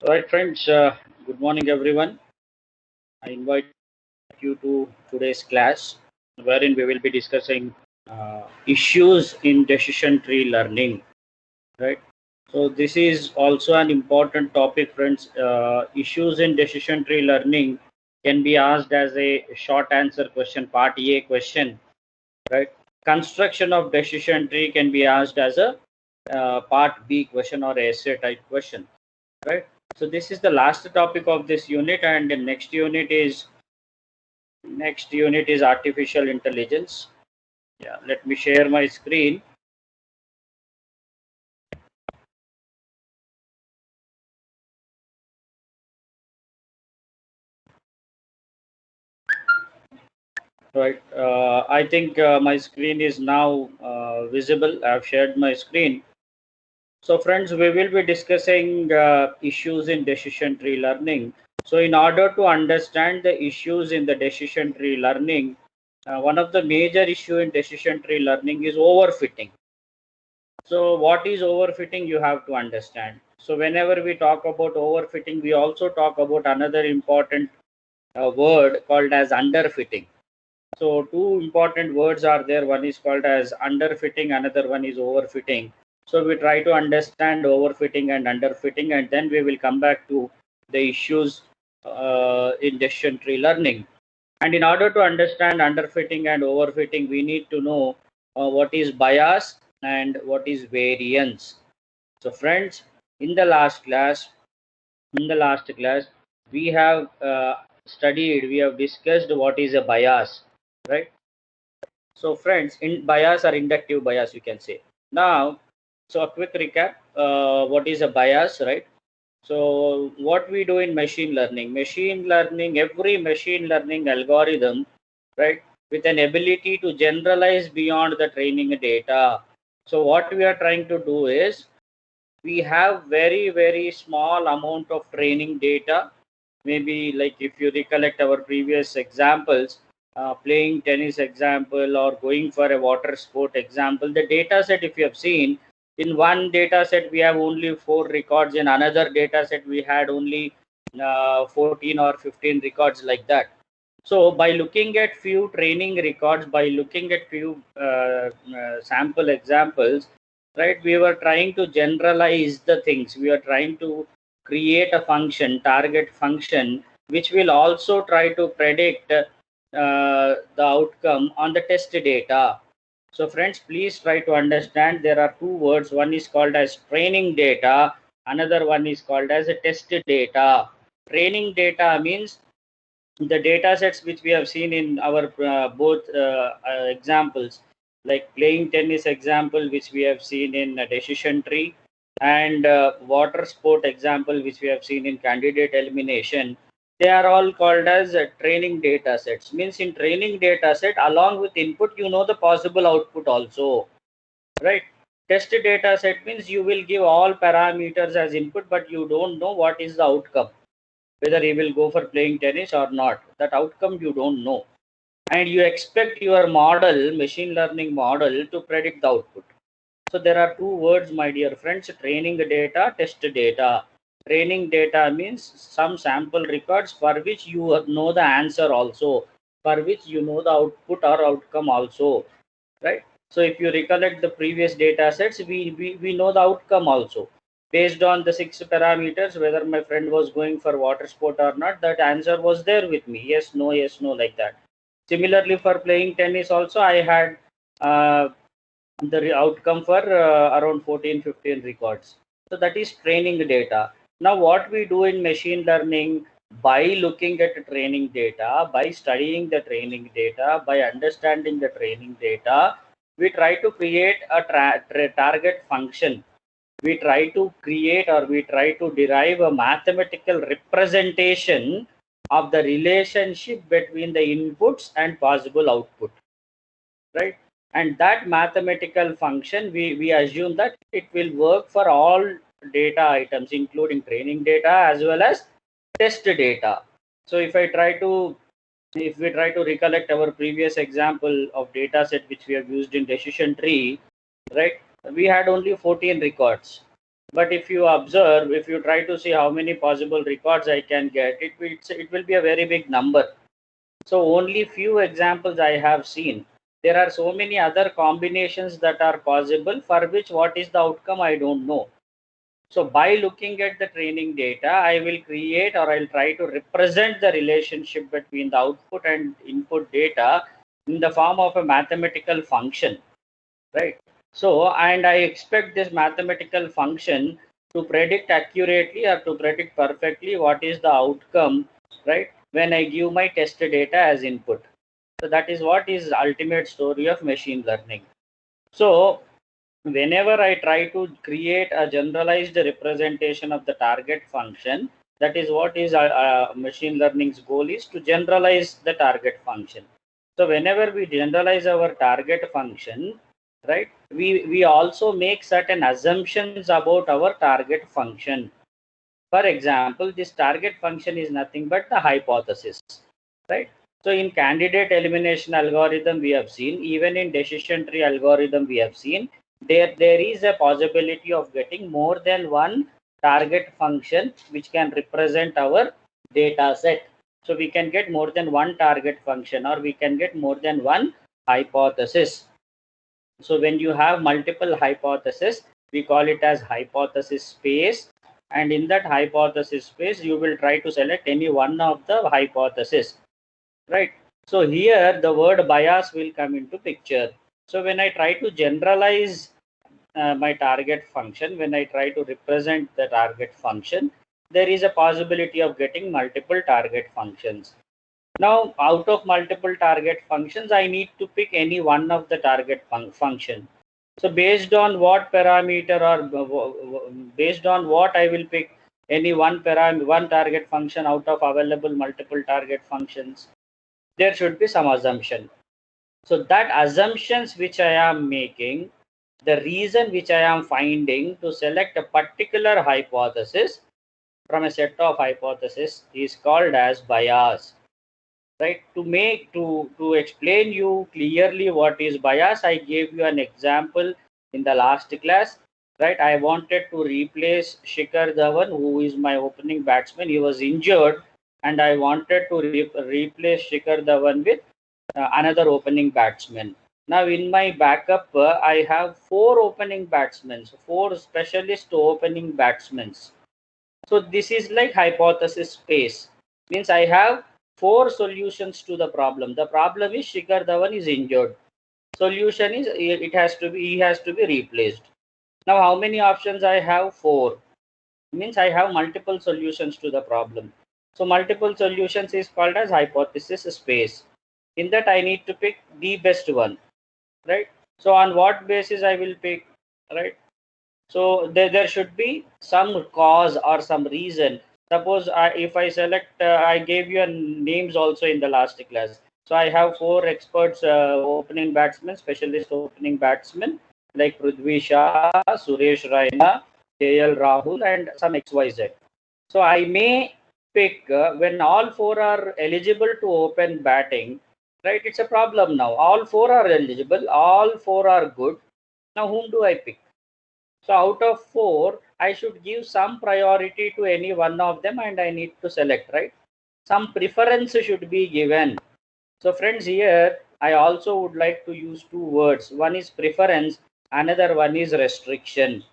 Right, friends. Good morning, everyone. I invite you to today's class, wherein we will be discussing issues in decision tree learning. Right. So this is also an important topic, friends. Issues in decision tree learning can be asked as a short answer question, part A question. Right. Construction of decision tree can be asked as a part B question or essay type question. Right. So this is the last topic of this unit, and the next unit is artificial intelligence. Yeah, let me share my screen. Right. I think my screen is now visible. I've shared my screen. So, friends, we will be discussing issues in decision tree learning. So, in order to understand the issues in the decision tree learning, one of the major issue in decision tree learning is overfitting. So what is overfitting, you have to understand. So whenever we talk about overfitting, we also talk about another important word called as underfitting. So two important words are there. One is called as underfitting, another one is overfitting. So we try to understand overfitting and underfitting, and then we will come back to the issues in decision tree learning. And in order to understand underfitting and overfitting, we need to know what is bias and what is variance. So, friends, in the last class, we have we have discussed what is a bias, right? So, friends, in bias or inductive bias, you can say. Now, so a quick recap: what is a bias, right? So what we do in machine learning, every machine learning algorithm, right, with an ability to generalize beyond the training data. So what we are trying to do is we have very small amount of training data. Maybe like if you recollect our previous examples, playing tennis example or going for a water sport example, the data set, if you have seen, in one data set we have only 4 records, in another data set we had only 14 or 15 records, like that. So by looking at few training records, by looking at few sample examples, right, we were trying to generalize the things. We are trying to create a function, target function, which will also try to predict the outcome on the test data. So friends, please try to understand there are two words. One is called as training data, another one is called as a test data. Training data means the data sets which we have seen in our both examples, like playing tennis example which we have seen in a decision tree, and water sport example which we have seen in candidate elimination, they are all called as training data sets. Means in training data set, along with input, you know the possible output also, right? Test data set means you will give all parameters as input, but you don't know what is the outcome, whether he will go for playing tennis or not. That outcome you don't know. And you expect your model, machine learning model, to predict the output. So there are two words, my dear friends: training data, test data. Training data means some sample records for which you know the answer also, for which you know the output or outcome also, right? So if you recollect the previous data sets, we know the outcome also. Based on the 6 parameters, whether my friend was going for water sport or not, that answer was there with me. Yes, no, like that. Similarly, for playing tennis also, I had the outcome for around 14, 15 records. So that is training data. Now what we do in machine learning, by looking at training data, by studying the training data, by understanding the training data, we try to create a target function. We try to create, or we try to derive a mathematical representation of the relationship between the inputs and possible output, right? And that mathematical function, we assume that it will work for all data items, including training data as well as test data. So if we try to recollect our previous example of data set which we have used in decision tree, right, we had only 14 records. But if you observe, if you try to see how many possible records I can get, it will be a very big number. So only few examples I have seen. There are so many other combinations that are possible, for which what is the outcome I don't know. So by looking at the training data, I will create, or I'll try to represent the relationship between the output and input data in the form of a mathematical function, right? So, and I expect this mathematical function to predict accurately or to predict perfectly what is the outcome, right, when I give my test data as input. So that is what is ultimate story of machine learning. So whenever I try to create a generalized representation of the target function, that is what is machine learning's goal, is to generalize the target function. So whenever we generalize our target function, right, we also make certain assumptions about our target function. For example, this target function is nothing but the hypothesis, right? So in candidate elimination algorithm, we have seen, even in decision tree algorithm, we have seen, there is a possibility of getting more than one target function which can represent our data set. So we can get more than one target function, or we can get more than one hypothesis. So when you have multiple hypotheses, we call it as hypothesis space. And in that hypothesis space, you will try to select any one of the hypotheses, right? So here the word bias will come into picture. So when I try to generalize my target function, when I try to represent the target function, there is a possibility of getting multiple target functions. Now, out of multiple target functions, I need to pick any one of the target function. So based on what parameter, or based on what I will pick any one target function out of available multiple target functions, there should be some assumption. So that assumptions which I am making, the reason which I am finding to select a particular hypothesis from a set of hypotheses is called as bias, right? To explain you clearly what is bias, I gave you an example in the last class, right? I wanted to replace Shikhar Dhawan, who is my opening batsman. He was injured, and I wanted to replace Shikhar Dhawan with another opening batsman. Now in my backup, I have four opening batsmen, four specialist opening batsmen. So this is like hypothesis space. Means I have four solutions to the problem. The problem is Shikhar Dhawan is injured. Solution is he has to be replaced. Now how many options I have? Four. Means I have multiple solutions to the problem. So multiple solutions is called as hypothesis space. In that I need to pick the best one, right? So on what basis I will pick, right? So there should be some cause or some reason. Suppose if I select, I gave you names also in the last class. So I have four experts, opening batsmen, specialist opening batsmen, like Prithvi Shah, Suresh Raina, KL Rahul, and some XYZ. So I may pick, when all four are eligible to open batting, right? It's a problem now. All four are eligible, all four are good. Now whom do I pick? So out of four, I should give some priority to any one of them, and I need to select, right? Some preference should be given. So friends, here I also would like to use two words. One is preference, another one is restriction.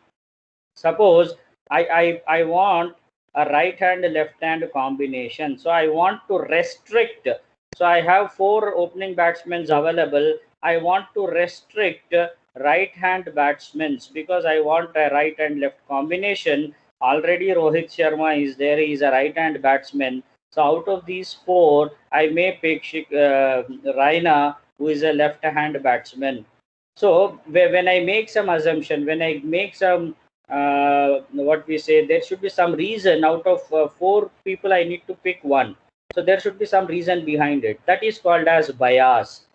Suppose I want a right hand left hand combination. So I want to restrict. So I have four opening batsmen available. I want to restrict right hand batsmen because I want a right and left combination. Already Rohit Sharma is there. He is a right hand batsman. So out of these four, I may pick Raina, who is a left hand batsman. So when I make some assumption, when I make some what we say, there should be some reason. Out of four people, I need to pick one. So there should be some reason behind it. That is called as bias,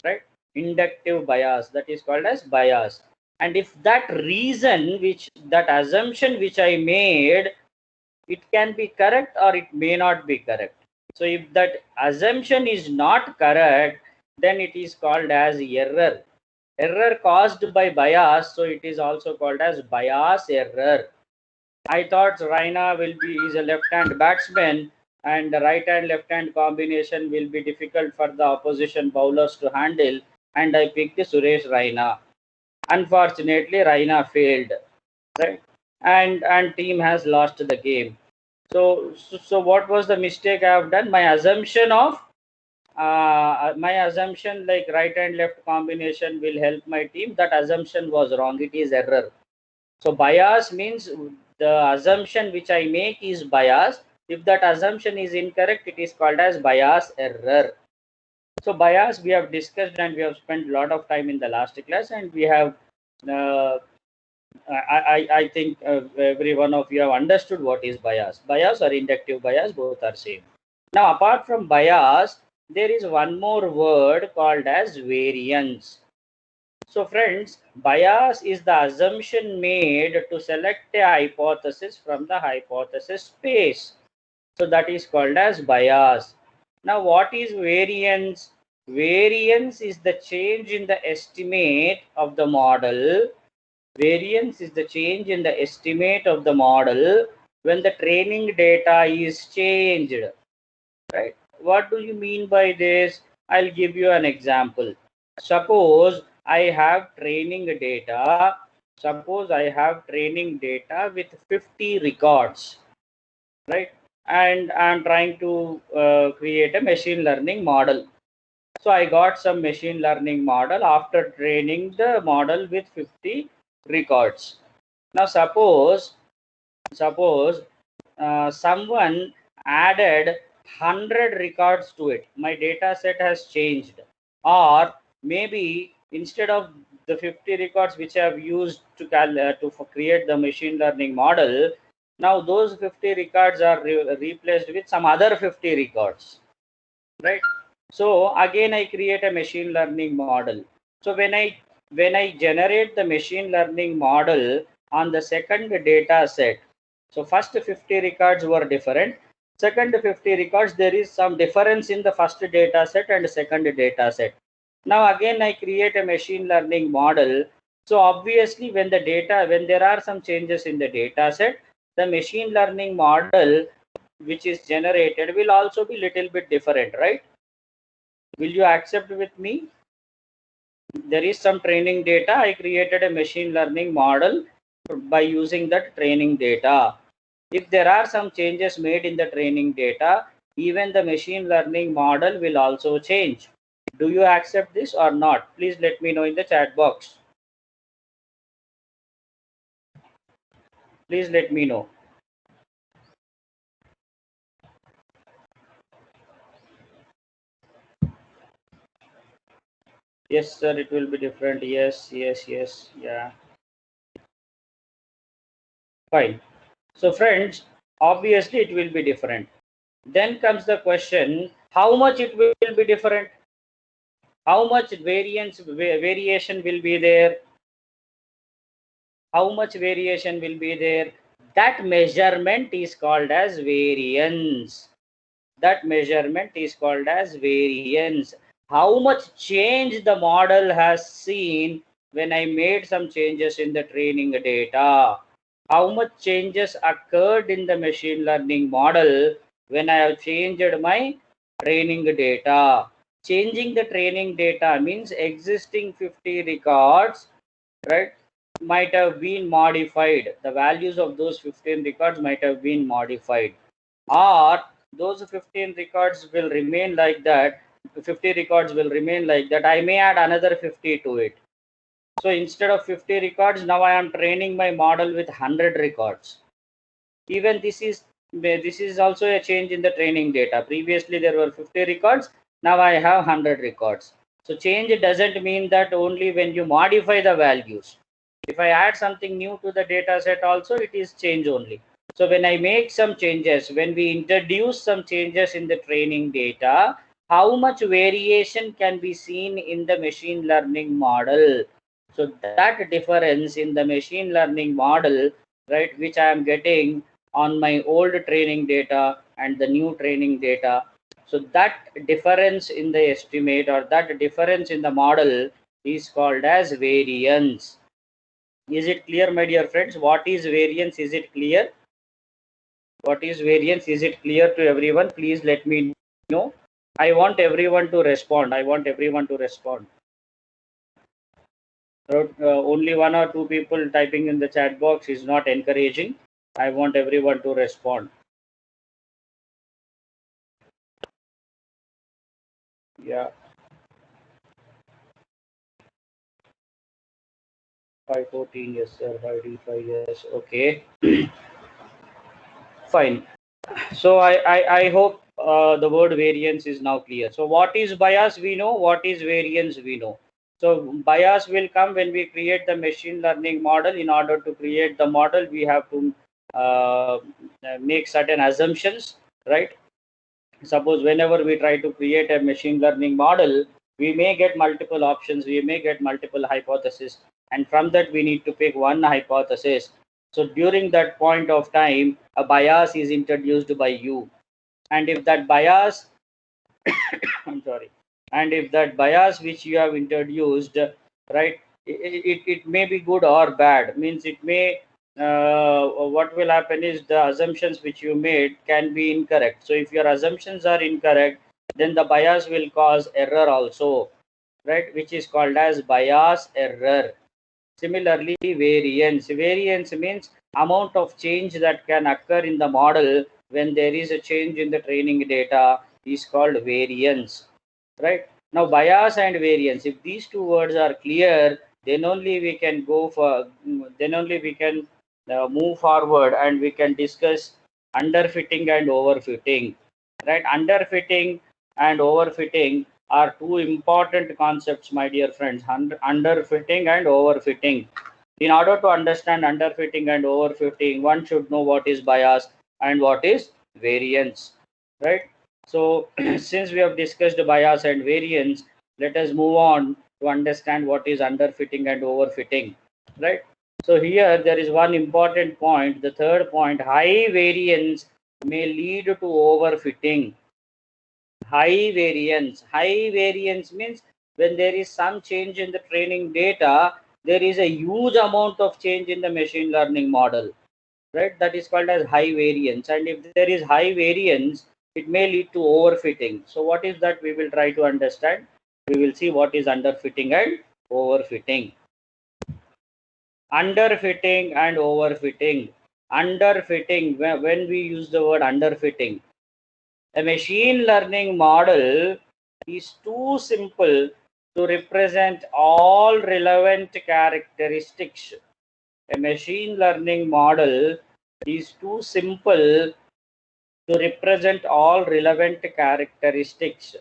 right? Inductive bias. That is called as bias. And if that reason, which that assumption which I made, it can be correct or it may not be correct. So if that assumption is not correct, then it is called as error. Error caused by bias, so it is also called as bias error. I thought Raina is a left-hand batsman, and the right-hand left-hand combination will be difficult for the opposition bowlers to handle, and I picked Suresh Raina. Unfortunately, Raina failed, right? And team has lost the game. So what was the mistake I have done? My assumption like right and left combination will help my team. That assumption was wrong. It is error. So bias means the assumption which I make is bias. If that assumption is incorrect, it is called as bias error. So bias we have discussed and we have spent a lot of time in the last class, and we have uh, I think every one of you have understood what is bias. Bias or inductive bias, both are same. Now, apart from bias, there is one more word called as variance. So, friends, bias is the assumption made to select a hypothesis from the hypothesis space. So, that is called as bias. Now, what is variance? Variance is the change in the estimate of the model. Variance is the change in the estimate of the model when the training data is changed. Right? What do you mean by this? I'll give you an example. Suppose I have training data. Suppose I have training data with 50 records, right? And I'm trying to create a machine learning model. So I got some machine learning model after training the model with 50 records. Now suppose someone added 100 records to it. My data set has changed, or maybe instead of the 50 records which I have used to create the machine learning model, now those 50 records are replaced with some other 50 records, right? So again I create a machine learning model. So when I generate the machine learning model on the second data set, so first 50 records were different, second 50 records there is some difference in the first data set and second data set. Now again I create a machine learning model. So obviously when there are some changes in the data set, the machine learning model which is generated will also be little bit different, right? Will you accept with me? There is some training data. I created a machine learning model by using that training data. If there are some changes made in the training data, even the machine learning model will also change. Do you accept this or not? Please let me know in the chat box. Please let me know. Yes, sir, it will be different. Yes, yes, yes. Yeah. Fine. So, friends, obviously it will be different. Then comes the question, how much it will be different? How much variation will be there? How much variation will be there? That measurement is called as variance. That measurement is called as variance. How much change the model has seen when I made some changes in the training data? How much changes occurred in the machine learning model when I have changed my training data? Changing the training data means existing 50 records, right, might have been modified. The values of those 15 records might have been modified, or those 15 records will remain like that. 50 records will remain like that. I may add another 50 to it. So instead of 50 records, now I am training my model with 100 records. Even this is also a change in the training data. Previously there were 50 records, now I have 100 records. So change doesn't mean that only when you modify the values. If I add something new to the data set also, it is change only. So when I make some changes, when we introduce some changes in the training data, how much variation can be seen in the machine learning model? So that difference in the machine learning model, right, which I am getting on my old training data and the new training data, so that difference in the estimate or that difference in the model is called as variance. Is it clear, my dear friends? What is variance? Is it clear? What is variance? Is it clear to everyone? Please let me know. I want everyone to respond. I want everyone to respond. Only one or two people typing in the chat box is not encouraging. I want everyone to respond. Yeah. 514, yes, sir. 5D5, yes. Okay. Fine. So I hope the word variance is now clear. So what is bias? We know. What is variance? We know. So bias will come when we create the machine learning model. In order to create the model, we have to make certain assumptions, right? Suppose whenever we try to create a machine learning model, we may get multiple options, we may get multiple hypotheses, and from that we need to pick one hypothesis. So during that point of time, a bias is introduced by you, and if that bias I'm sorry, and if that bias which you have introduced, right, it may be good or bad, means it may what will happen is the assumptions which you made can be incorrect. So if your assumptions are incorrect, then the bias will cause error also, right, which is called as bias error. Similarly, variance means amount of change that can occur in the model when there is a change in the training data is called variance, right? Now bias and variance, if these two words are clear, then only we can go for, then only we can move forward and we can discuss underfitting and overfitting, right? Underfitting and overfitting are two important concepts, my dear friends. Underfitting and overfitting. In order to understand underfitting and overfitting, one should know what is bias and what is variance, right? So since we have discussed bias and variance, let us move on to understand what is underfitting and overfitting, right? So here there is one important point, the third point: high variance may lead to overfitting. High variance means when there is some change in the training data, there is a huge amount of change in the machine learning model, right? That is called as high variance. And if there is high variance, it may lead to overfitting. So what is that? We will try to understand. We will see what is underfitting and overfitting. Underfitting and overfitting. Underfitting, when we use the word underfitting, a machine learning model is too simple to represent all relevant characteristics. A machine learning model is too simple to represent all relevant characteristics.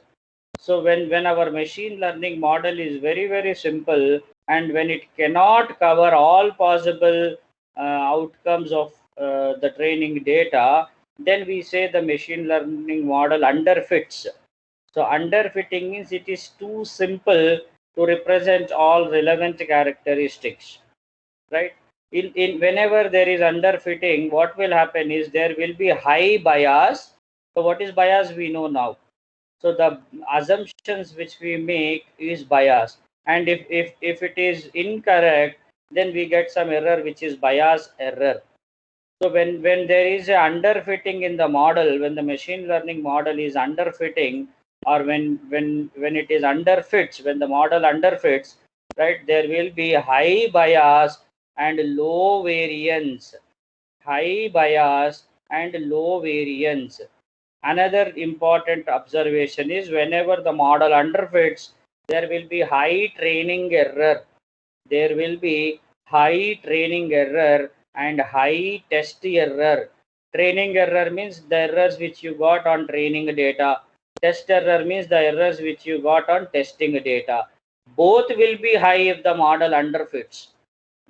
So when our machine learning model is very, very simple, and when it cannot cover all possible outcomes of the training data, then we say the machine learning model underfits. So underfitting means it is too simple to represent all relevant characteristics, right? In whenever there is underfitting, what will happen is there will be high bias. So what is bias? We know now. So the assumptions which we make is bias, and if it is incorrect, then we get some error which is bias error. So when there is a underfitting in the model, when the machine learning model is underfitting, or when it is underfits, when the model underfits, right, there will be high bias and low variance. High bias and low variance. Another important observation is whenever the model underfits, there will be high training error. There will be high training error and high test error. Training error means the errors which you got on training data. Test error means the errors which you got on testing data. Both will be high if the model underfits.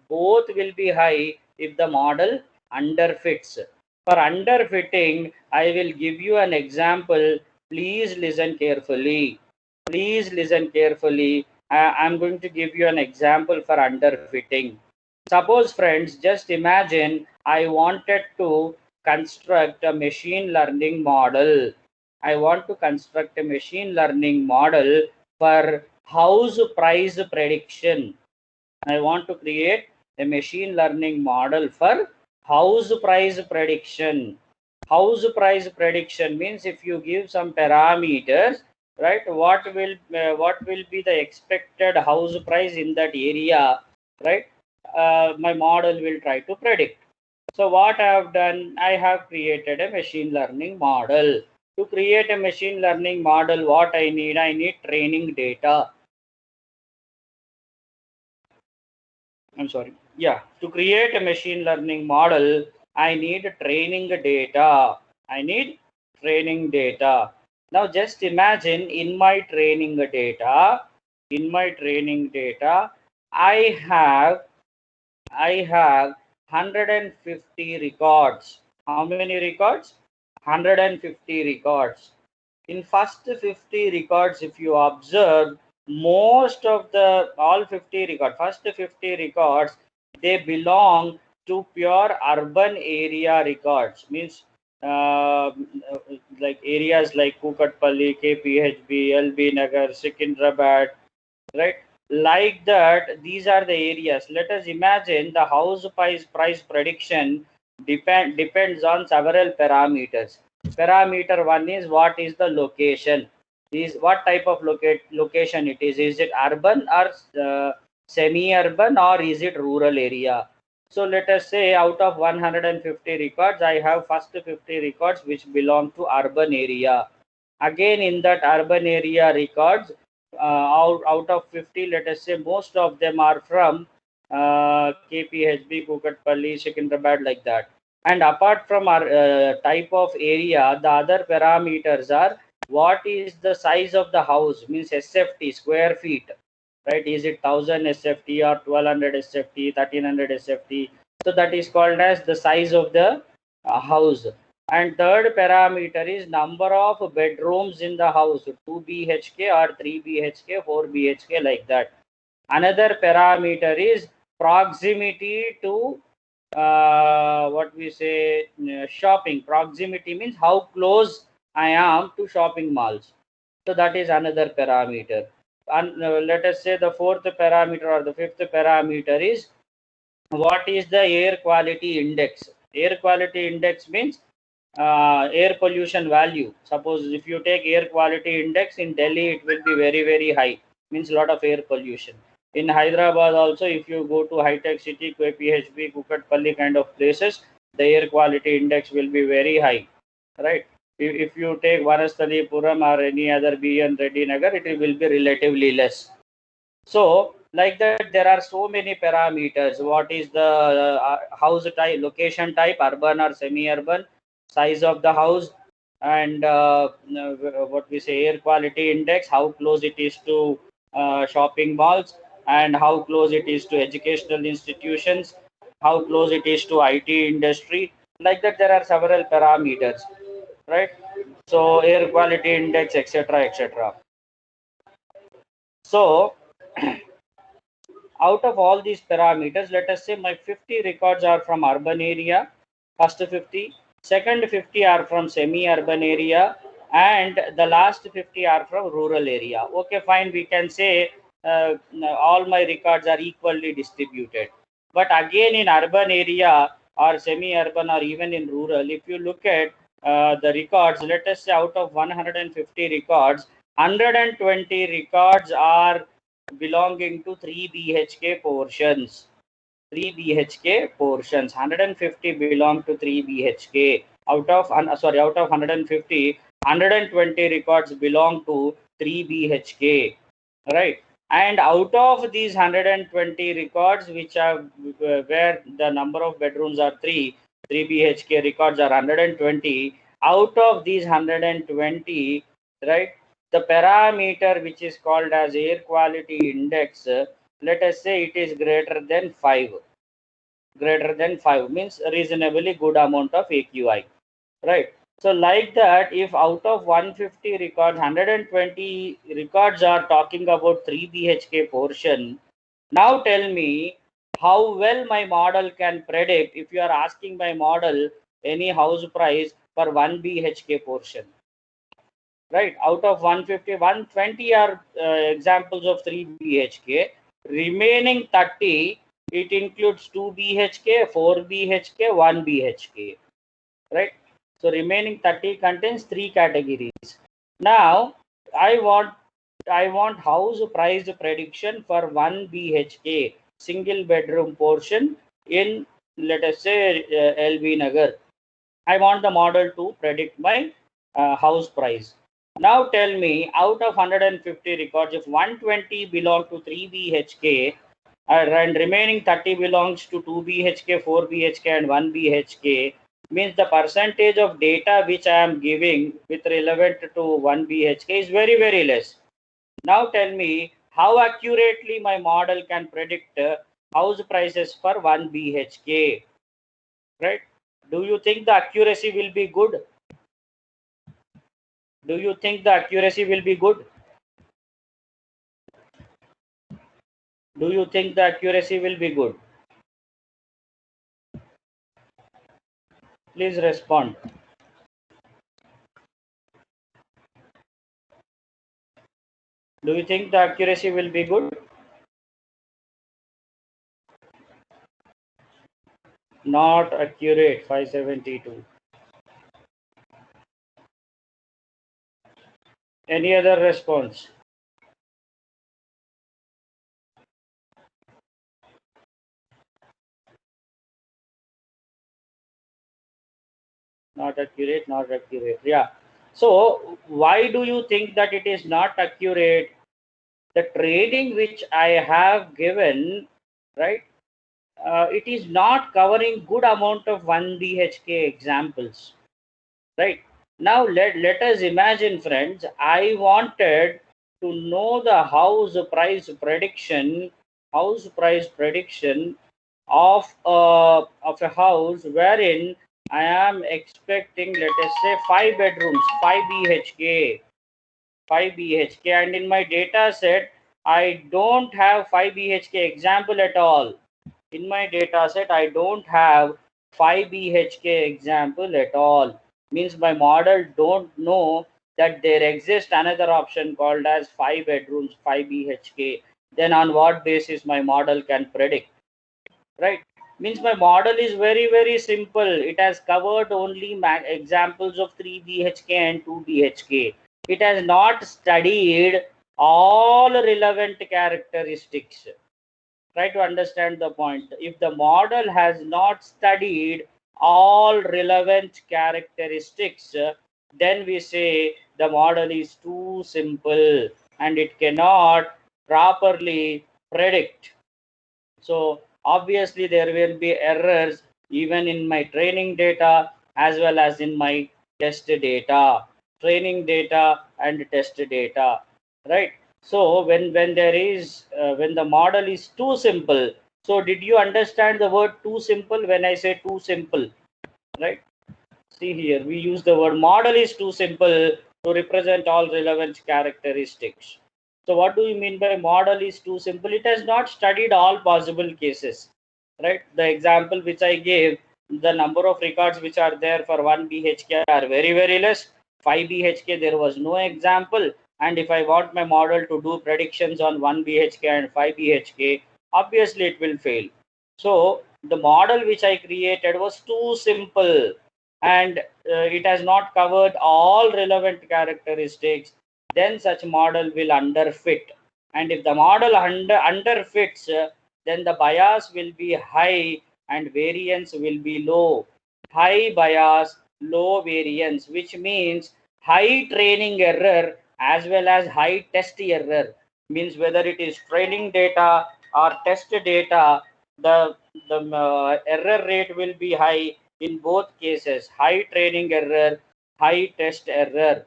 Both will be high if the model underfits. For underfitting, I will give you an example. Please listen carefully. Please listen carefully. I'm going to give you an example for underfitting. Suppose, friends, just imagine I wanted to construct a machine learning model. I want to construct a machine learning model for house price prediction. I want to create a machine learning model for house price prediction. House price prediction means if you give some parameters, right, what will be the expected house price in that area, right? My model will try to predict. So what I have done, I have created a machine learning model. To create a machine learning model, what I need training data. I'm sorry. Yeah, to create a machine learning model, I need training data. I need training data. Now just imagine in my training data, I have I have 150 records. How many records? 150 records. In first 50 records, if you observe, most of the all 50 records, first 50 records, they belong to pure urban area records. Means like areas like Kukatpalli, KPHB, LB Nagar, Secunderabad, right? Like that, these are the areas. Let us imagine the house price prediction depends on several parameters. Parameter one is what is the location, is what type of location it is it urban or semi-urban, or is it rural area? So let us say out of 150 records, I have first 50 records which belong to urban area. Again, in that urban area records, out of 50, let us say most of them are from KPHB, Kukatpalli, Secunderabad, like that. And apart from our type of area, the other parameters are what is the size of the house, means SFT, square feet, right? Is it 1000 SFT or 1200 SFT, 1300 SFT? So that is called as the size of the house. And third parameter is number of bedrooms in the house, 2 BHK or 3 BHK, 4 BHK, like that. Another parameter is proximity to what we say shopping. Proximity means how close I am to shopping malls. So that is another parameter. And let us say the fourth parameter or the fifth parameter is what is the air quality index. Air quality index means air pollution value. Suppose if you take air quality index in Delhi, it will be very high, means a lot of air pollution. In Hyderabad also, if you go to high tech city, KPHB, Kukatpalli kind of places, the air quality index will be very high, right? If you take Vanasthalipuram or any other BN Reddy Nagar, it will be relatively less. So like that, there are so many parameters. What is the house type, location type, urban or semi-urban, size of the house, and what we say air quality index, how close it is to shopping malls, and how close it is to educational institutions, how close it is to IT industry. Like that, there are several parameters, right? So air quality index, etc., etc. So out of all these parameters, let us say my 50 records are from urban area, first 50, second 50 are from semi-urban area, and the last 50 are from rural area. Okay, fine, we can say all my records are equally distributed. But again, in urban area or semi-urban or even in rural, if you look at the records, let us say out of 150 records, 120 records are belonging to 3 BHK portions. 3 BHK portions. 150 belong to 3 BHK. Out of 150, 120 records belong to 3 BHK. Right. And out of these 120 records, which are where the number of bedrooms are 3 BHK records are 120. Out of these 120, right, the parameter which is called as air quality index, let us say it is greater than 5. Greater than 5 means reasonably good amount of AQI, right? So like that, if out of 150 records, 120 records are talking about 3 BHK portion, now tell me how well my model can predict if you are asking my model any house price for 1 BHK portion, right? Out of 150, 120 are examples of 3 BHK. Remaining 30, it includes 2 BHK, 4 BHK, 1 BHK, right? So remaining 30 contains 3 categories. Now I want house price prediction for 1 BHK single bedroom portion in, let us say, LB Nagar. I want the model to predict my house price. Now tell me, out of 150 records, if 120 belong to 3 BHK and remaining 30 belongs to 2 BHK, 4 BHK, and 1 BHK, means the percentage of data which I am giving with relevant to 1 BHK is very, very less. Now tell me how accurately my model can predict house prices for 1 BHK, right? Do you think the accuracy will be good? Do you think the accuracy will be good? Do you think the accuracy will be good? Please respond. Do you think the accuracy will be good? Not accurate, 572. Any other response? Not accurate, not accurate. Yeah. So why do you think that it is not accurate? The training which I have given, right? It is not covering good amount of 1 BHK examples, right? Now let us imagine, friends, I wanted to know the house price prediction of a house wherein I am expecting, let us say, 5 bedrooms, 5 BHK, 5 BHK, and in my data set I don't have 5 BHK example at all. In my data set I don't have 5 BHK example at all. Means my model don't know that there exists another option called as 5 bedrooms, 5 BHK. Then on what basis my model can predict, right? Means my model is very, very simple. It has covered only examples of 3 BHK and 2 BHK. It has not studied all relevant characteristics. Try to understand the point. If the model has not studied all relevant characteristics, then we say the model is too simple and it cannot properly predict. So obviously there will be errors even in my training data as well as in my test data, training data and test data, right? So when there is when the model is too simple, so did you understand the word too simple when I say too simple, right? See here, we use the word model is too simple to represent all relevant characteristics. So what do you mean by model is too simple? It has not studied all possible cases, right? The example which I gave, the number of records which are there for 1 BHK are very, very less. 5 BHK, there was no example. And if I want my model to do predictions on 1 BHK and 5 BHK, obviously it will fail. So the model which I created was too simple and it has not covered all relevant characteristics, then such model will underfit. And if the model underfits, then the bias will be high and variance will be low. High bias, low variance, which means high training error as well as high test error. Means whether it is training data or test data, the error rate will be high in both cases. High training error, high test error.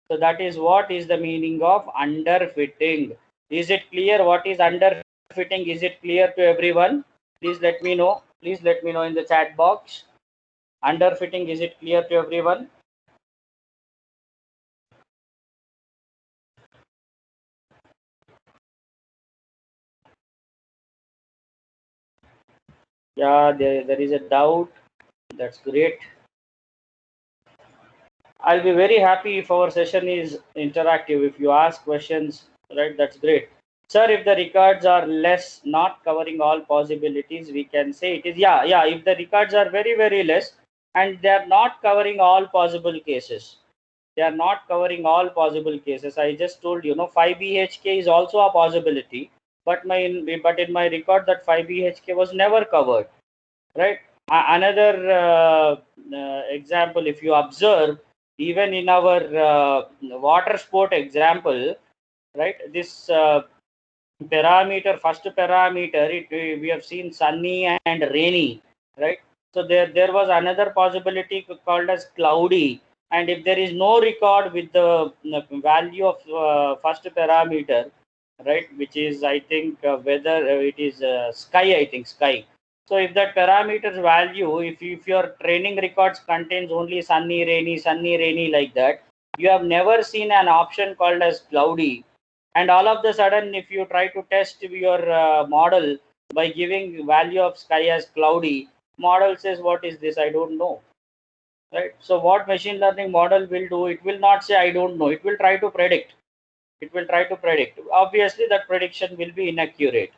So that is what is the meaning of underfitting. Is it clear what is underfitting? Is it clear to everyone? Please let me know. Please let me know in the chat box. Underfitting, is it clear to everyone? Yeah, there is a doubt. That's great. I'll be very happy if our session is interactive. If you ask questions, right, that's great. Sir, if the records are less, not covering all possibilities, we can say it is, yeah. If the records are very, very less and they are not covering all possible cases, they are not covering all possible cases. I just told you, 5 BHK is also a possibility, but in my record that 5 BHK was never covered, right? Another example, if you observe, even in our water sport example, right? This parameter, first parameter, we have seen sunny and rainy, right? So there was another possibility called as cloudy, and if there is no record with the value of first parameter, right, which is, I think, whether it is sky, I think sky. So if that parameter's value, if your training records contains only sunny rainy like that, you have never seen an option called as cloudy, and all of the sudden if you try to test your model by giving value of sky as cloudy, model says, what is this, I don't know, right? So what machine learning model will do, it will not say I don't know, it will try to predict, obviously that prediction will be inaccurate,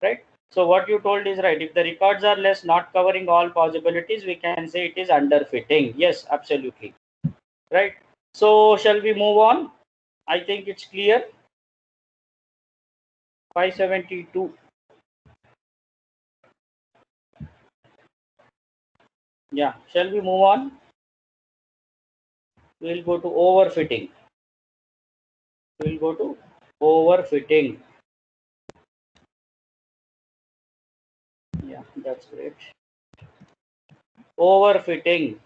right? So what you told is right. If the records are less, not covering all possibilities, we can say it is underfitting. Yes, absolutely, right? So shall we move on? I think it's clear. 572. Yeah, shall we move on? We'll go to overfitting. We'll go to overfitting. Yeah, that's great. Overfitting.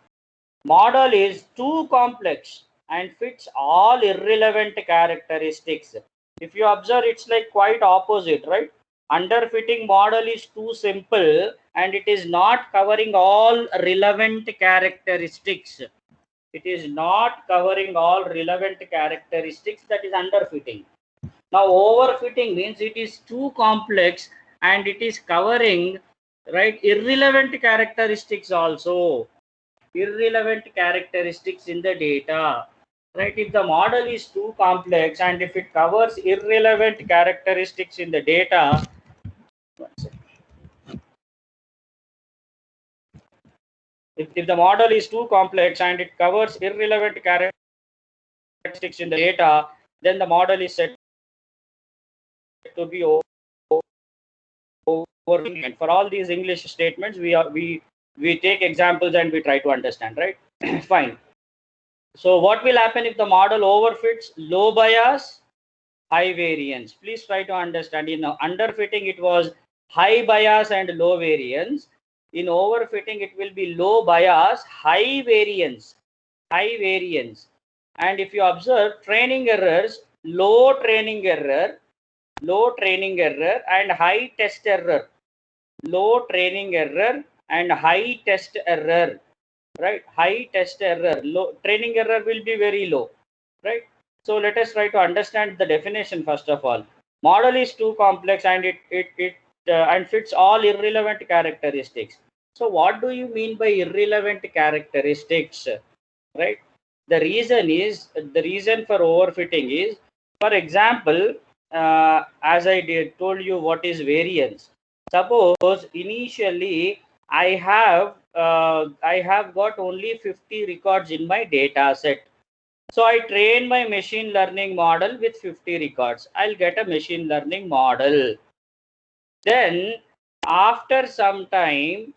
Model is too complex and fits all irrelevant characteristics. If you observe, it's like quite opposite, right? Underfitting model is too simple and it is not covering all relevant characteristics. It is not covering all relevant characteristics, that is underfitting. Now overfitting means it is too complex and it is covering, right, irrelevant characteristics also. Irrelevant characteristics in the data, right? If the model is too complex and if it covers irrelevant characteristics in the data, if the model is too complex and it covers irrelevant characteristics in the data, then the model is said to be overfitting. For all these English statements, we take examples and we try to understand, right? Fine. So what will happen if the model overfits? Low bias, high variance. Please try to understand. In underfitting, it was high bias and low variance. In overfitting, it will be low bias, high variance. High variance. And if you observe training errors, low training error, and high test error. Low training error and high test error, right? High test error, low training error will be very low, right? So let us try to understand the definition first of all. Model is too complex and it and fits all irrelevant characteristics. So what do you mean by irrelevant characteristics, right? The reason for overfitting is, for example, as I told you, what is variance. Suppose initially I have got only 50 records in my data set. So I train my machine learning model with 50 records. I'll get a machine learning model. Then after some time,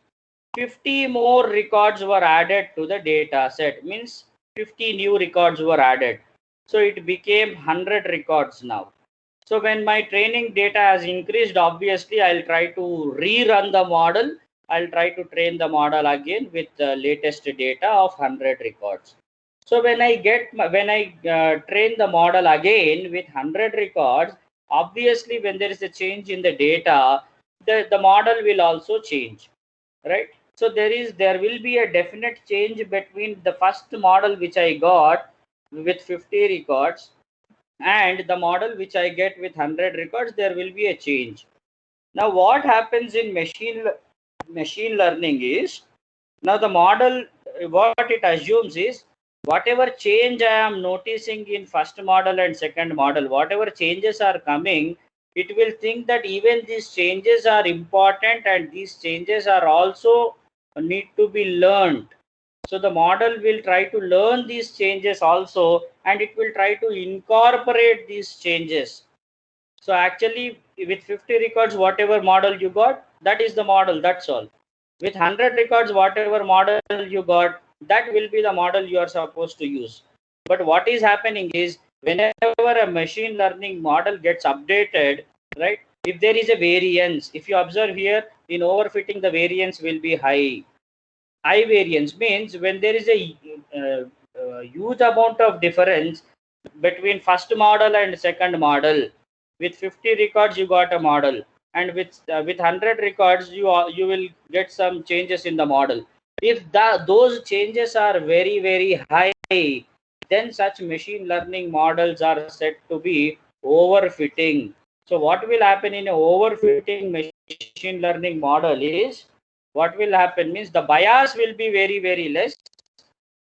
50 more records were added to the data set. Means 50 new records were added. So it became 100 records now. So when my training data has increased, obviously I'll try to rerun the model. I'll try to train the model again with the latest data of 100 records. So when I train the model again with 100 records, obviously when there is a change in the data, the model will also change, right? So there will be a definite change between the first model which I got with 50 records and the model which I get with 100 records. There will be a change. Now what happens in machine learning is, now the model, what it assumes is, whatever change I am noticing in first model and second model, whatever changes are coming, it will think that even these changes are important and these changes are also need to be learned. So the model will try to learn these changes also, and it will try to incorporate these changes. So actually, with 50 records, whatever model you got, that is the model, that's all. With 100 records, whatever model you got, that will be the model you are supposed to use. But what is happening is, whenever a machine learning model gets updated, right, if there is a variance, if you observe here, in overfitting, the variance will be high. High variance means when there is a huge amount of difference between first model and second model. With 50 records you got a model, and with 100 records you will get some changes in the model. If those changes are very high, then such machine learning models are said to be overfitting. So what will happen in a overfitting machine learning model is, what will happen means the bias will be very less,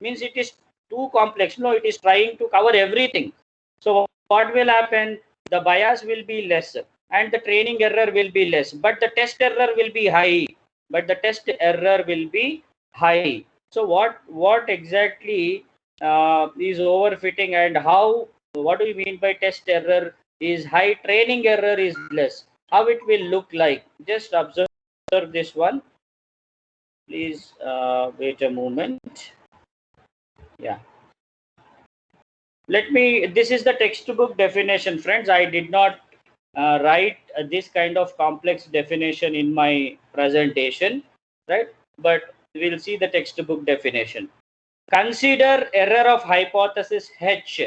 means it is too complex. No, it is trying to cover everything. So what will happen, the bias will be less and the training error will be less, but the test error will be high. So what exactly is overfitting, and how, what do you mean by test error is high, training error is less? How it will look like, just observe this one. Please wait a moment. Yeah, let me, this is the textbook definition, friends. I did not write this kind of complex definition in my presentation, right? But we'll see the textbook definition. Consider error of hypothesis H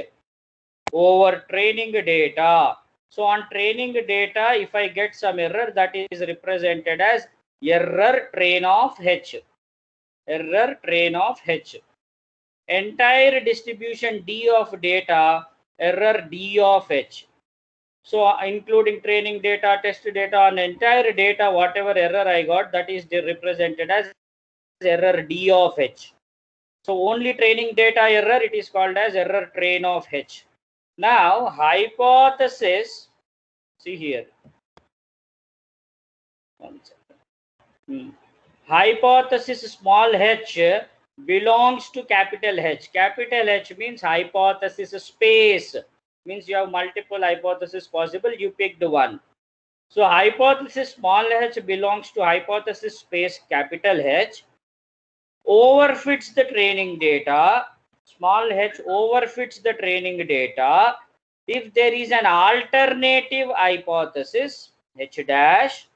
over training data. So on training data, if I get some error, that is represented as error train of H. Error train of H. Entire distribution D of data, error D of H. So including training data, test data, and entire data, whatever error I got, that is represented as error D of H. So only training data error, it is called as error train of H. Now hypothesis, see here. One second. Hypothesis small h belongs to capital H. Capital H means hypothesis space. Means you have multiple hypotheses possible, you picked one. So hypothesis small h belongs to hypothesis space capital H, overfits the training data, small h overfits the training data if there is an alternative hypothesis H dash,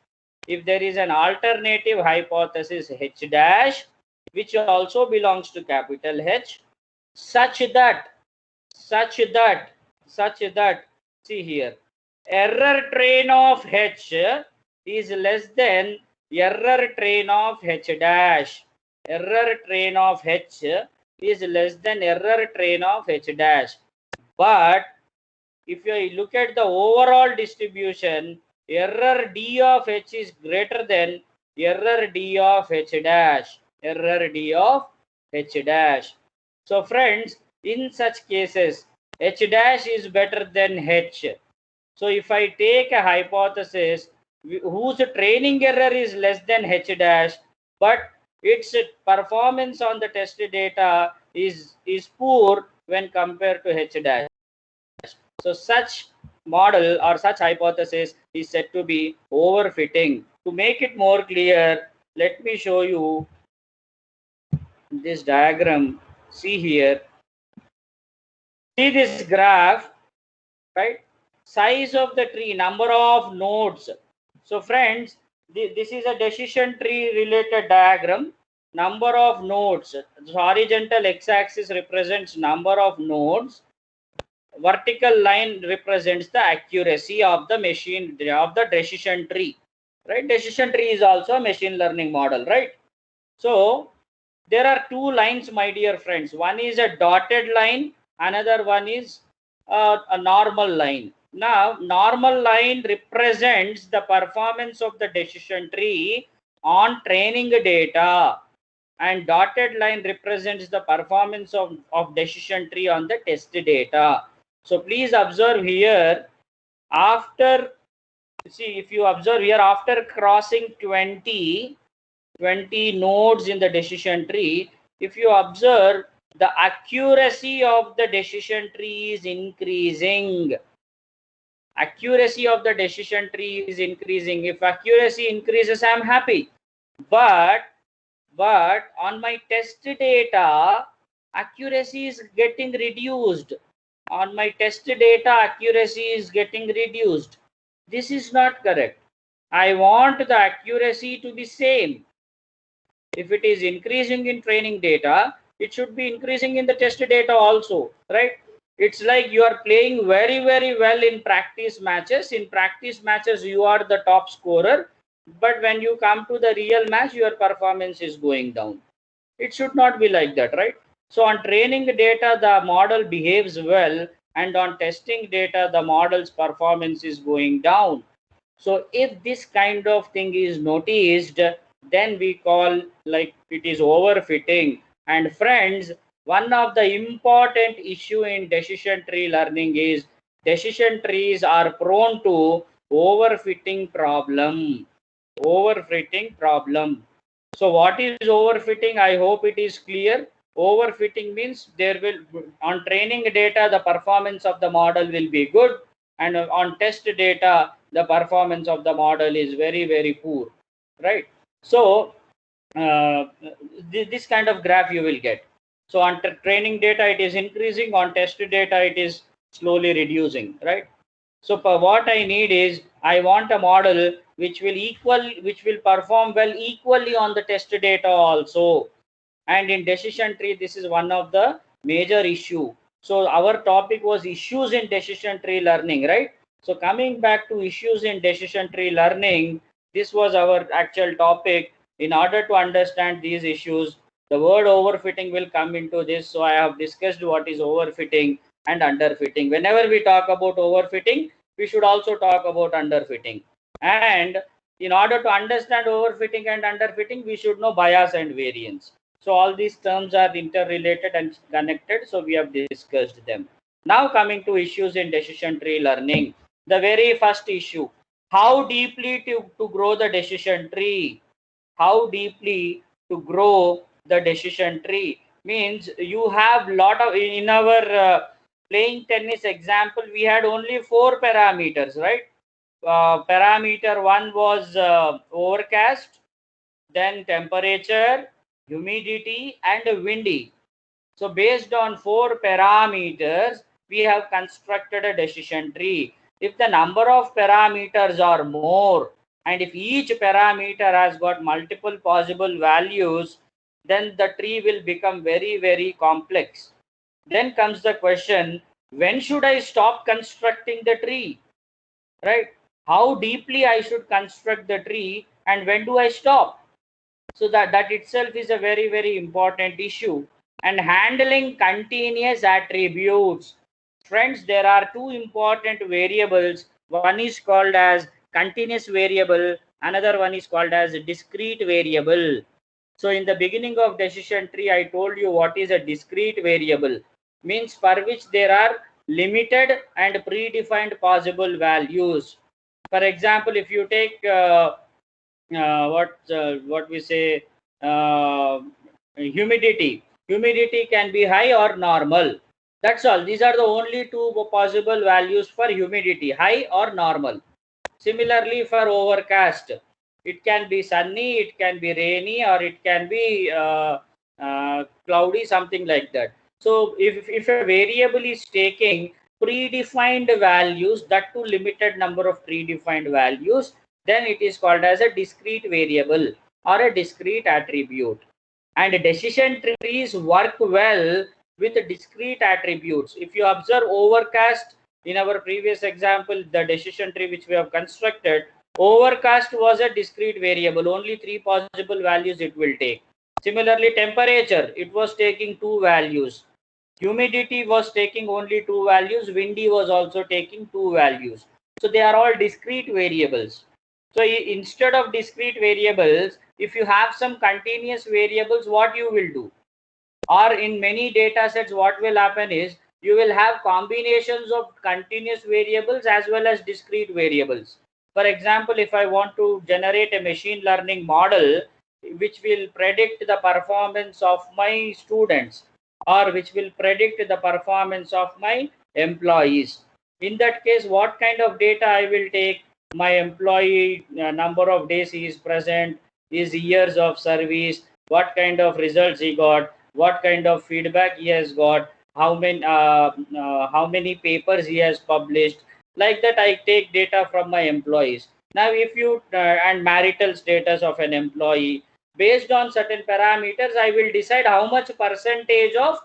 if there is an alternative hypothesis H dash, which also belongs to capital H, such that, see here, error train of H is less than error train of H dash. Error train of H is less than error train of H dash. But if you look at the overall distribution, error D of H is greater than error D of H dash. Error D of H dash. So friends, in such cases, H dash is better than H. So if I take a hypothesis whose training error is less than H dash, but its performance on the test data is poor when compared to H dash. So such model or such hypothesis is said to be overfitting. To make it more clear, let me show you this diagram. See here. See this graph, right? Size of the tree, number of nodes. So friends, this is a decision tree related diagram. Number of nodes. The horizontal x-axis represents number of nodes. Vertical line represents the accuracy of the machine, of the decision tree, right? Decision tree is also a machine learning model, right? So there are two lines, my dear friends. One is a dotted line, another one is a normal line. Now normal line represents the performance of the decision tree on training data, and dotted line represents the performance of decision tree on the test data. So please observe here, after See, if you observe here, after crossing 20 nodes in the decision tree, if you observe, the accuracy of the decision tree is increasing. Accuracy of the decision tree is increasing. If accuracy increases, I'm happy. But on my test data, accuracy is getting reduced. On my test data, accuracy is getting reduced. This is not correct. I want the accuracy to be same. If it is increasing in training data, it should be increasing in the test data also, right? It's like you are playing very, very well in practice matches. In practice matches, you are the top scorer, but when you come to the real match, your performance is going down. It should not be like that, right? So on training data, the model behaves well, and on testing data, the model's performance is going down. So if this kind of thing is noticed, then we call like it is overfitting. And friends, one of the important issue in decision tree learning is decision trees are prone to overfitting problem. Overfitting problem. So what is overfitting? I hope it is clear. Overfitting means there will, on training data, the performance of the model will be good, and on test data, the performance of the model is very, very poor, right? So this kind of graph you will get. So on training data, it is increasing. On test data, it is slowly reducing, right? So what I need is, I want a model which will perform well equally on the test data also. And in decision tree, this is one of the major issue. So our topic was issues in decision tree learning, right? So coming back to issues in decision tree learning, this was our actual topic. In order to understand these issues, the word overfitting will come into this. So I have discussed what is overfitting and underfitting. Whenever we talk about overfitting, we should also talk about underfitting. And in order to understand overfitting and underfitting, we should know bias and variance. So all these terms are interrelated and connected. So we have discussed them. Now coming to issues in decision tree learning. The very first issue, how deeply to grow the decision tree. How deeply to grow the decision tree means you have lot of, in our playing tennis example, we had only 4 parameters, right? Parameter one was overcast, then temperature, humidity, and windy. So based on 4 parameters, we have constructed a decision tree. If the number of parameters are more, and if each parameter has got multiple possible values, then the tree will become very, very complex. Then comes the question, when should I stop constructing the tree? Right? How deeply I should construct the tree, and when do I stop? So that itself is a very, very important issue. And handling continuous attributes, friends, there are two important variables. One is called as continuous variable, another one is called as discrete variable. So in the beginning of decision tree, I told you what is a discrete variable, means for which there are limited and predefined possible values. For example, if you take what we say, uh, humidity can be high or normal. That's all. These are the only two possible values for humidity, high or normal. Similarly, for overcast, it can be sunny, it can be rainy, or it can be cloudy, something like that. So if a variable is taking predefined values, that to limited number of predefined values, then it is called as a discrete variable or a discrete attribute. And decision trees work well with discrete attributes. If you observe overcast, in our previous example, the decision tree which we have constructed, overcast was a discrete variable, only 3 possible values it will take. Similarly, temperature, it was taking 2 values. Humidity was taking only 2 values. Windy was also taking 2 values. So they are all discrete variables. So instead of discrete variables, if you have some continuous variables, what you will do? Or in many data sets, what will happen is you will have combinations of continuous variables as well as discrete variables. For example, if I want to generate a machine learning model which will predict the performance of my students, or which will predict the performance of my employees, in that case, what kind of data I will take? My employee number of days he is present, his years of service, what kind of results he got, what kind of feedback he has got, how many papers he has published. Like that, I take data from my employees. Now, if you and marital status of an employee, based on certain parameters, I will decide how much percentage of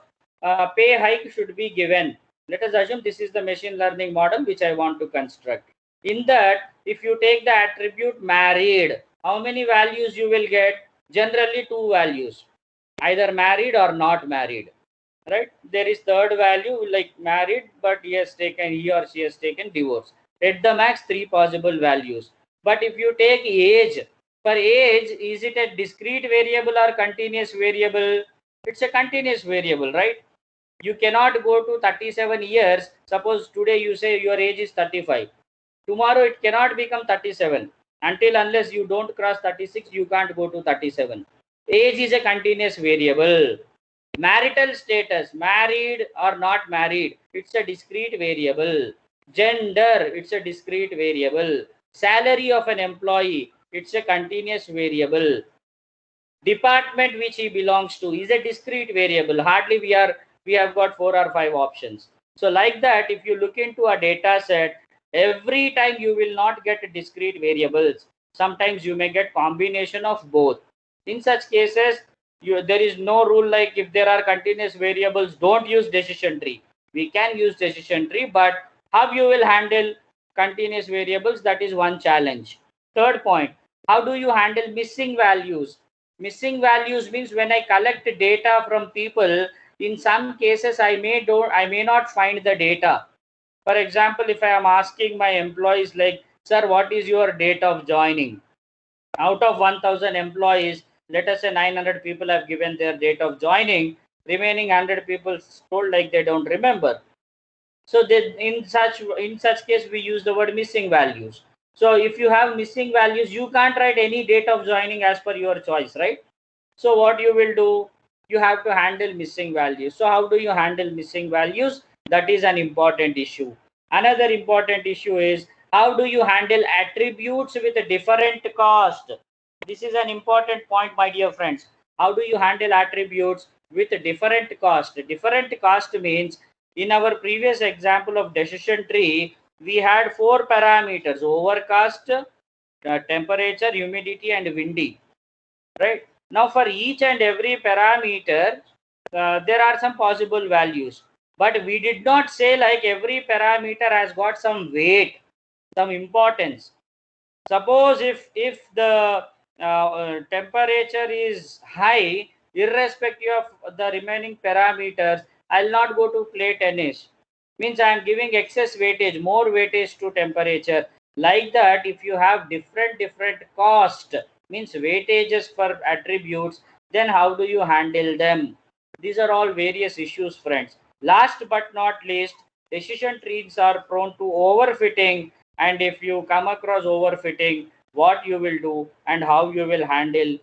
pay hike should be given. Let us assume this is the machine learning model which I want to construct. In that, if you take the attribute married, how many values you will get? Generally two values, either married or not married, right? There is third value like married, but he or she has taken divorce. At the max, three possible values. But if you take age, for age, is it a discrete variable or continuous variable? It's a continuous variable, right? You cannot go to 37 years. Suppose today you say your age is 35. Tomorrow it cannot become 37. Until unless you don't cross 36, you can't go to 37. Age is a continuous variable. Marital status, married or not married, it's a discrete variable. Gender, it's a discrete variable. Salary of an employee, it's a continuous variable. Department which he belongs to is a discrete variable. Hardly we have got 4 or 5 options. So like that, if you look into a data set, every time you will not get discrete variables. Sometimes you may get combination of both. In such cases, there is no rule like if there are continuous variables, don't use decision tree. We can use decision tree, but how you will handle continuous variables, that is one challenge. Third point, how do you handle missing values? Missing values means when I collect data from people, in some cases I may not find the data. For example, if I am asking my employees like, sir, what is your date of joining? Out of 1000 employees, let us say 900 people have given their date of joining, remaining 100 people told like they don't remember. So in such case, we use the word missing values. So if you have missing values, you can't write any date of joining as per your choice, right? So what you will do, you have to handle missing values. So how do you handle missing values? That is an important issue. Another important issue is, how do you handle attributes with a different cost? This is an important point, my dear friends. How do you handle attributes with a different cost? Different cost means, in our previous example of decision tree, we had 4 parameters: overcast, temperature, humidity, and windy, right? Now for each and every parameter, there are some possible values, but we did not say like every parameter has got some weight, some importance. Suppose if the temperature is high, irrespective of the remaining parameters, I'll not go to play tennis. Means I am giving excess weightage, more weightage to temperature. Like that, if you have different cost, means weightages for attributes, then how do you handle them? These are all various issues, friends. Last but not least, decision trees are prone to overfitting, and if you come across overfitting, what you will do and how you will handle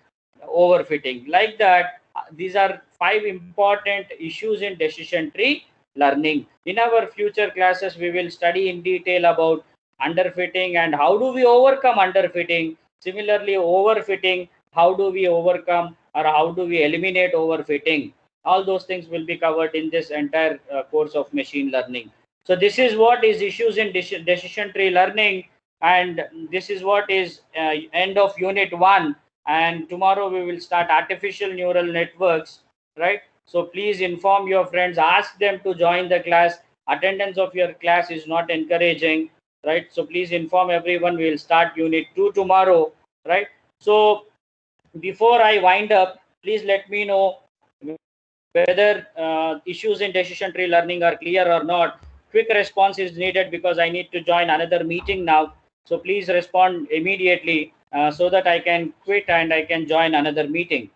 overfitting. Like that, these are 5 important issues in decision tree learning. In our future classes, we will study in detail about underfitting and how do we overcome underfitting. Similarly, overfitting, how do we overcome or how do we eliminate overfitting? All those things will be covered in this entire course of machine learning. So this is what is issues in decision tree learning, and this is what is end of unit 1. And tomorrow we will start artificial neural networks, right? So please inform your friends, ask them to join the class. Attendance of your class is not encouraging, right? So please inform everyone, we will start unit 2 tomorrow, right? So before I wind up, please let me know whether issues in decision tree learning are clear or not. Quick response is needed because I need to join another meeting now. So please respond immediately so that I can quit and I can join another meeting.